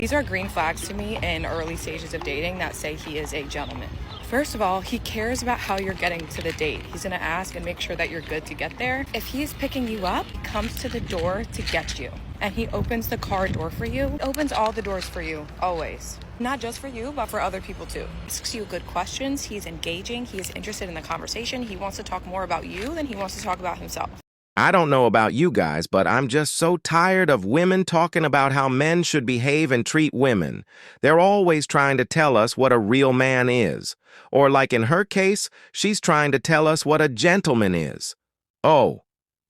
These are green flags to me in early stages of dating that say he is a gentleman. First of all, he cares about how you're getting to the date. He's gonna ask and make sure that you're good to get there. If he's picking you up, he comes to the door to get you. And he opens the car door for you. He opens all the doors for you, always. Not just for you, but for other people too. He asks you good questions, he's engaging, he's interested in the conversation, he wants to talk more about you than he wants to talk about himself. I don't know about you guys, but I'm just so tired of women talking about how men should behave and treat women. They're always trying to tell us what a real man is. Or like in her case, she's trying to tell us what a gentleman is. Oh,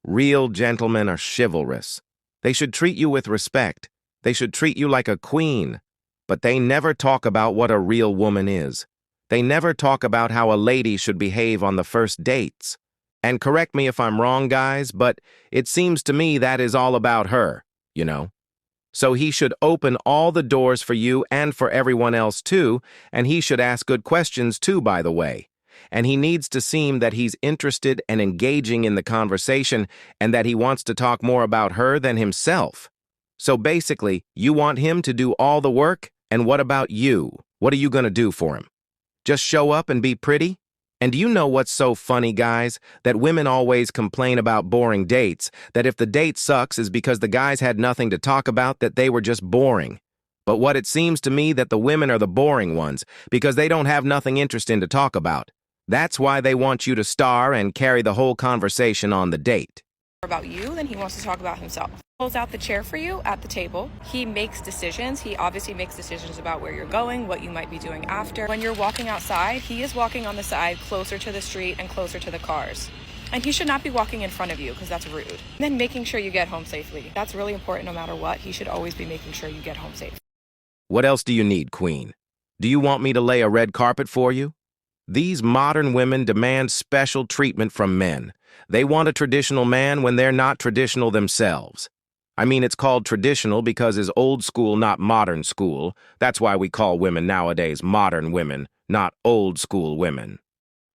real gentlemen are chivalrous. They should treat you with respect. They should treat you like a queen. But they never talk about what a real woman is. They never talk about how a lady should behave on the first dates. And correct me if I'm wrong, guys, but it seems to me that is all about her, you know? So he should open all the doors for you and for everyone else too, and he should ask good questions too, by the way. And he needs to seem that he's interested and engaging in the conversation and that he wants to talk more about her than himself. So basically, you want him to do all the work, and what about you? What are you going to do for him? Just show up and be pretty? And do you know what's so funny, guys? That women always complain about boring dates, that if the date sucks is because the guys had nothing to talk about, that they were just boring. But what it seems to me that the women are the boring ones, because they don't have nothing interesting to talk about. That's why they want you to star and carry the whole conversation on the date. About you than he wants to talk about himself. Pulls out the chair for you at the table. He makes decisions. He obviously makes decisions about where you're going, what you might be doing after. When you're walking outside, he is walking on the side closer to the street and closer to the cars. And he should not be walking in front of you because that's rude. And then making sure you get home safely. That's really important no matter what. He should always be making sure you get home safe. What else do you need, Queen? Do you want me to lay a red carpet for you? These modern women demand special treatment from men. They want a traditional man when they're not traditional themselves. I mean, it's called traditional because it's old school, not modern school. That's why we call women nowadays modern women, not old school women.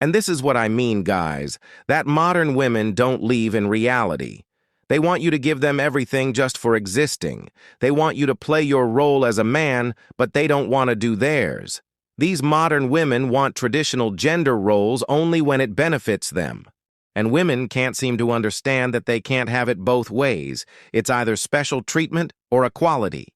And this is what I mean, guys, that modern women don't live in reality. They want you to give them everything just for existing. They want you to play your role as a man, but they don't want to do theirs. These modern women want traditional gender roles only when it benefits them. And women can't seem to understand that they can't have it both ways. It's either special treatment or equality.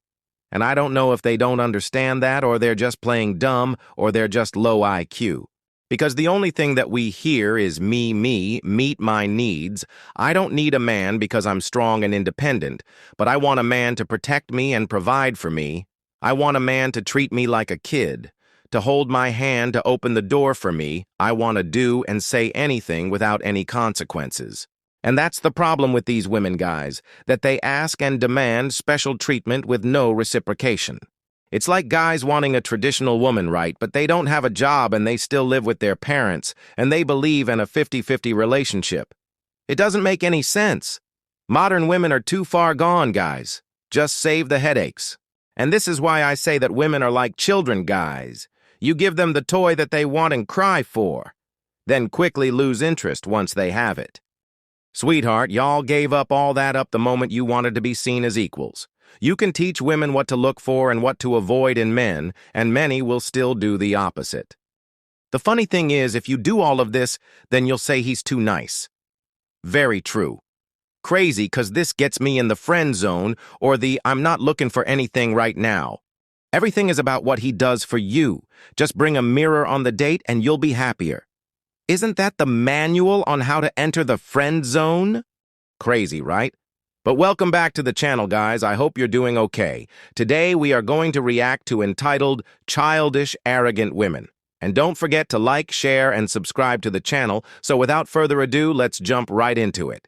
And I don't know if they don't understand that, or they're just playing dumb, or they're just low IQ. Because the only thing that we hear is me, meet my needs. I don't need a man because I'm strong and independent, but I want a man to protect me and provide for me. I want a man to treat me like a kid, to hold my hand, to open the door for me. I want to do and say anything without any consequences. And that's the problem with these women, guys, that they ask and demand special treatment with no reciprocation. It's like guys wanting a traditional woman, right, but they don't have a job and they still live with their parents, and they believe in a 50-50 relationship. It doesn't make any sense. Modern women are too far gone, guys. Just save the headaches. And this is why I say that women are like children, guys. You give them the toy that they want and cry for, then quickly lose interest once they have it. Sweetheart, y'all gave up all that up the moment you wanted to be seen as equals. You can teach women what to look for and what to avoid in men, and many will still do the opposite. The funny thing is, if you do all of this, then you'll say he's too nice. Very true. Crazy, 'cause this gets me in the friend zone or the I'm not looking for anything right now. Everything is about what he does for you. Just bring a mirror on the date and you'll be happier. Isn't that the manual on how to enter the friend zone? Crazy, right? But welcome back to the channel, guys. I hope you're doing okay. Today, we are going to react to entitled Childish, Arrogant Women. And don't forget to like, share, and subscribe to the channel. So without further ado, let's jump right into it.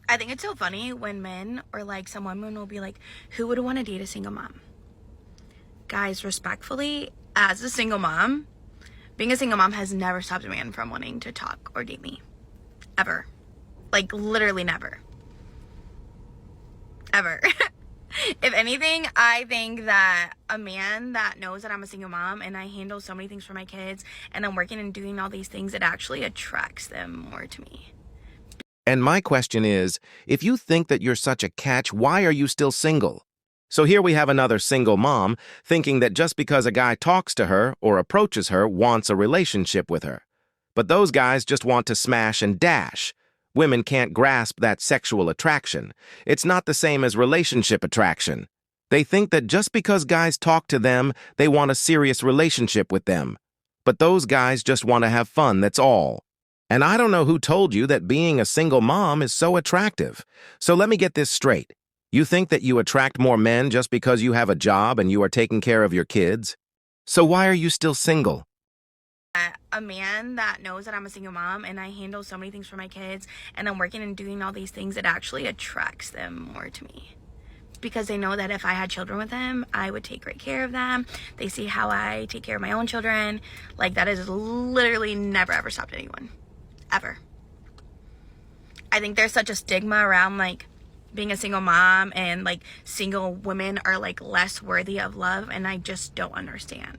I think it's so funny when men or like some women will be like, who would want to date a single mom? Guys, respectfully, as a single mom, being a single mom has never stopped a man from wanting to talk or date me. Ever. Like, literally never. Ever. If anything, I think that a man that knows that I'm a single mom and I handle so many things for my kids and I'm working and doing all these things, it actually attracts them more to me. And my question is, if you think that you're such a catch, why are you still single? So here we have another single mom thinking that just because a guy talks to her or approaches her wants a relationship with her. But those guys just want to smash and dash. Women can't grasp that sexual attraction. It's not the same as relationship attraction. They think that just because guys talk to them, they want a serious relationship with them. But those guys just want to have fun, that's all. And I don't know who told you that being a single mom is so attractive. So let me get this straight. You think that you attract more men just because you have a job and you are taking care of your kids? So why are you still single? A man that knows that I'm a single mom and I handle so many things for my kids and I'm working and doing all these things, it actually attracts them more to me. Because they know that if I had children with them, I would take great care of them. They see how I take care of my own children. Like, that has literally never ever stopped anyone. Ever. I think there's such a stigma around, like, being a single mom and, like, single women are, like, less worthy of love, and I just don't understand.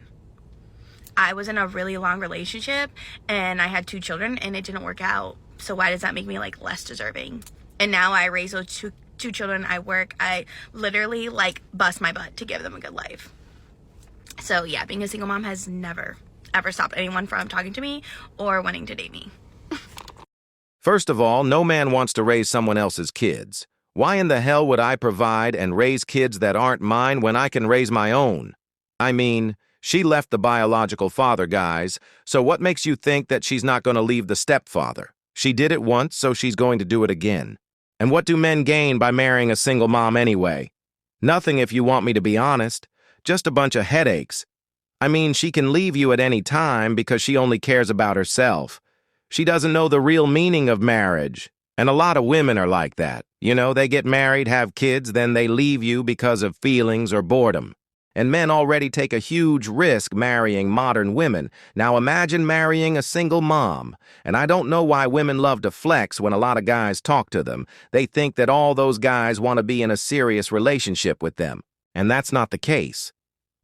I was in a really long relationship and I had 2 children and it didn't work out. So why does that make me, like, less deserving? And now I raise those two children. I work. I literally, like, bust my butt to give them a good life. So yeah, being a single mom has never ever stopped anyone from talking to me or wanting to date me. First of all, no man wants to raise someone else's kids. Why in the hell would I provide and raise kids that aren't mine when I can raise my own? I mean, she left the biological father, guys, so what makes you think that she's not going to leave the stepfather? She did it once, so she's going to do it again. And what do men gain by marrying a single mom anyway? Nothing, if you want me to be honest. Just a bunch of headaches. I mean, she can leave you at any time because she only cares about herself. She doesn't know the real meaning of marriage. And a lot of women are like that. You know, they get married, have kids, then they leave you because of feelings or boredom. And men already take a huge risk marrying modern women. Now imagine marrying a single mom. And I don't know why women love to flex when a lot of guys talk to them. They think that all those guys want to be in a serious relationship with them. And that's not the case.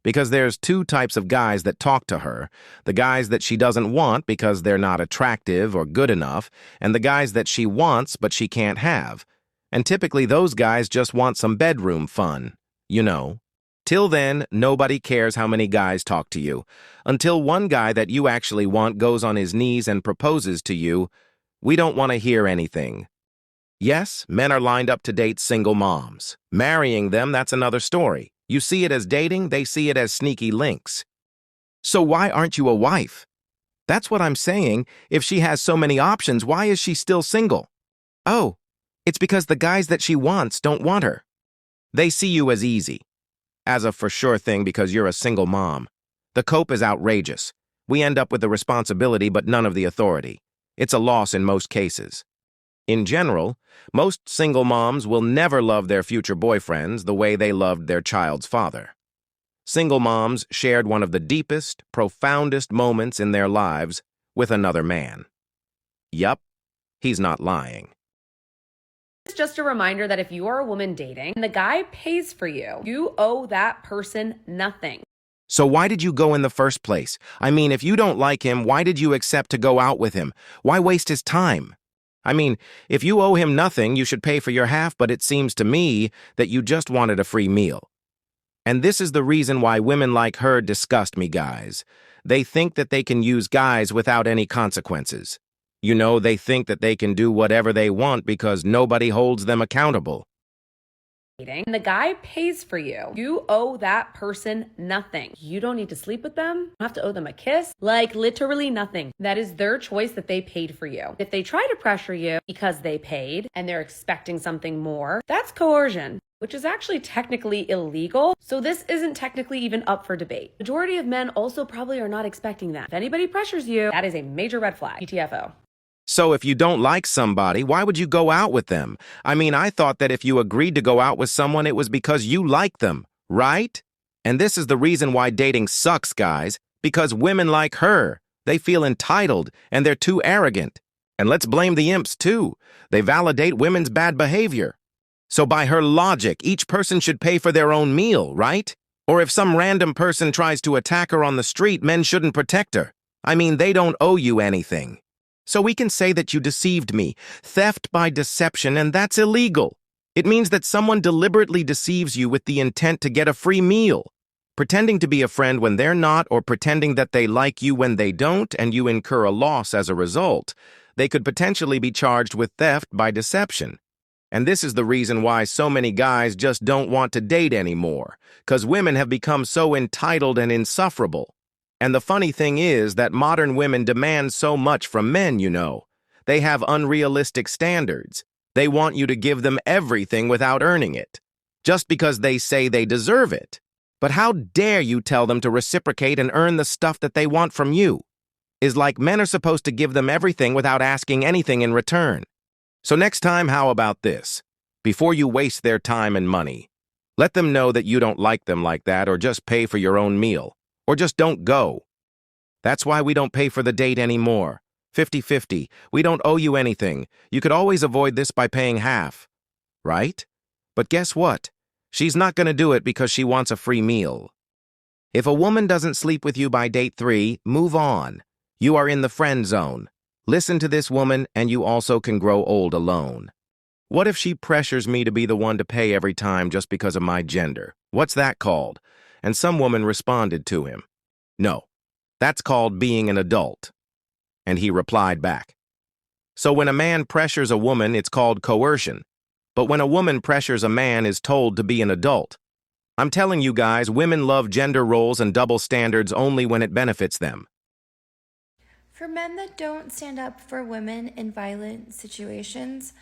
Because there's 2 types of guys that talk to her. The guys that she doesn't want because they're not attractive or good enough, and the guys that she wants but she can't have. And typically those guys just want some bedroom fun, you know. Till then, nobody cares how many guys talk to you. Until one guy that you actually want goes on his knees and proposes to you, we don't want to hear anything. Yes, men are lined up to date single moms. Marrying them, that's another story. You see it as dating, they see it as sneaky links. So why aren't you a wife? That's what I'm saying. If she has so many options, why is she still single? Oh, it's because the guys that she wants don't want her. They see you as easy. As a for sure thing because you're a single mom. The cope is outrageous. We end up with the responsibility but none of the authority. It's a loss in most cases. In general, most single moms will never love their future boyfriends the way they loved their child's father. Single moms shared one of the deepest, profoundest moments in their lives with another man. Yup, he's not lying. It's just a reminder that if you are a woman dating and the guy pays for you, you owe that person nothing. So why did you go in the first place? I mean, if you don't like him, why did you accept to go out with him? Why waste his time? I mean, if you owe him nothing, you should pay for your half, but it seems to me that you just wanted a free meal. And this is the reason why women like her disgust me, guys. They think that they can use guys without any consequences. You know, they think that they can do whatever they want because nobody holds them accountable. And the guy pays for you. You owe that person nothing. You don't need to sleep with them. You don't have to owe them a kiss. Like, literally nothing. That is their choice that they paid for you. If they try to pressure you because they paid and they're expecting something more, that's coercion, which is actually technically illegal. So this isn't technically even up for debate. Majority of men also probably are not expecting that. If anybody pressures you, that is a major red flag. GTFO. So if you don't like somebody, why would you go out with them? I mean, I thought that if you agreed to go out with someone, it was because you like them, right? And this is the reason why dating sucks, guys, because women like her, they feel entitled and they're too arrogant. And let's blame the imps too. They validate women's bad behavior. So by her logic, each person should pay for their own meal, right? Or if some random person tries to attack her on the street, men shouldn't protect her. I mean, they don't owe you anything. So we can say that you deceived me. Theft by deception, and that's illegal. It means that someone deliberately deceives you with the intent to get a free meal. Pretending to be a friend when they're not, or pretending that they like you when they don't, and you incur a loss as a result, they could potentially be charged with theft by deception. And this is the reason why so many guys just don't want to date anymore, because women have become so entitled and insufferable. And the funny thing is that modern women demand so much from men, you know. They have unrealistic standards. They want you to give them everything without earning it, just because they say they deserve it. But how dare you tell them to reciprocate and earn the stuff that they want from you? Is like men are supposed to give them everything without asking anything in return. So next time, how about this? Before you waste their time and money, let them know that you don't like them like that, or just pay for your own meal, or just don't go. That's why we don't pay for the date anymore. 50-50. We don't owe you anything. You could always avoid this by paying half, right? But guess what? She's not going to do it because she wants a free meal. If a woman doesn't sleep with you by date 3, move on. You are in the friend zone. Listen to this woman, and you also can grow old alone. What if she pressures me to be the one to pay every time just because of my gender? What's that called? And some woman responded to him, "No, that's called being an adult." And he replied back. So when a man pressures a woman, it's called coercion. But when a woman pressures a man, is told to be an adult. I'm telling you guys, women love gender roles and double standards only when it benefits them. For men that don't stand up for women in violent situations,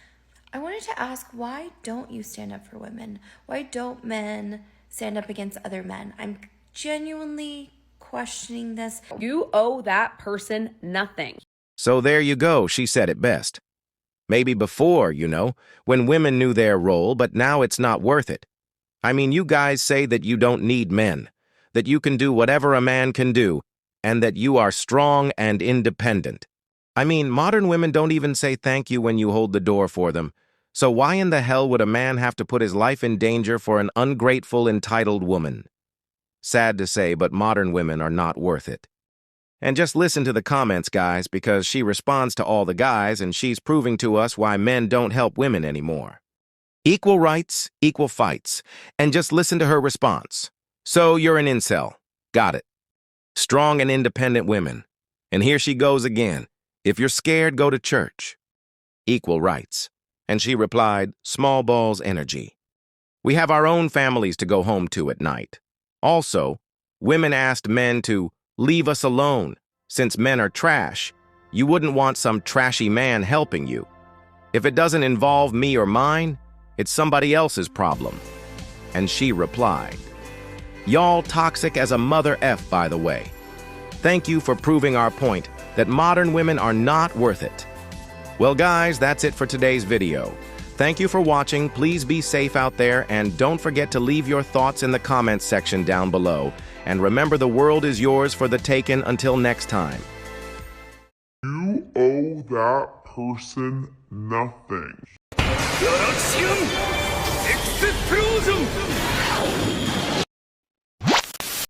I wanted to ask, why don't you stand up for women? Why don't men stand up against other men? I'm genuinely questioning this. You owe that person nothing. So there you go, she said it best. Maybe before, you know, when women knew their role, but now it's not worth it. I mean, you guys say that you don't need men, that you can do whatever a man can do, and that you are strong and independent. I mean, modern women don't even say thank you when you hold the door for them. So why in the hell would a man have to put his life in danger for an ungrateful, entitled woman? Sad to say, but modern women are not worth it. And just listen to the comments, guys, because she responds to all the guys, and she's proving to us why men don't help women anymore. Equal rights, equal fights. And just listen to her response. So you're an incel. Got it. Strong and independent women. And here she goes again. If you're scared, go to church. Equal rights. And she replied, small balls energy. We have our own families to go home to at night. Also, women asked men to leave us alone. Since men are trash, you wouldn't want some trashy man helping you. If it doesn't involve me or mine, it's somebody else's problem. And she replied, y'all toxic as a mother F, by the way. Thank you for proving our point that modern women are not worth it. Well, guys, that's it for today's video. Thank you for watching. Please be safe out there, and don't forget to leave your thoughts in the comments section down below. And remember, the world is yours for the taking. Until next time. You owe that person nothing. Explosion!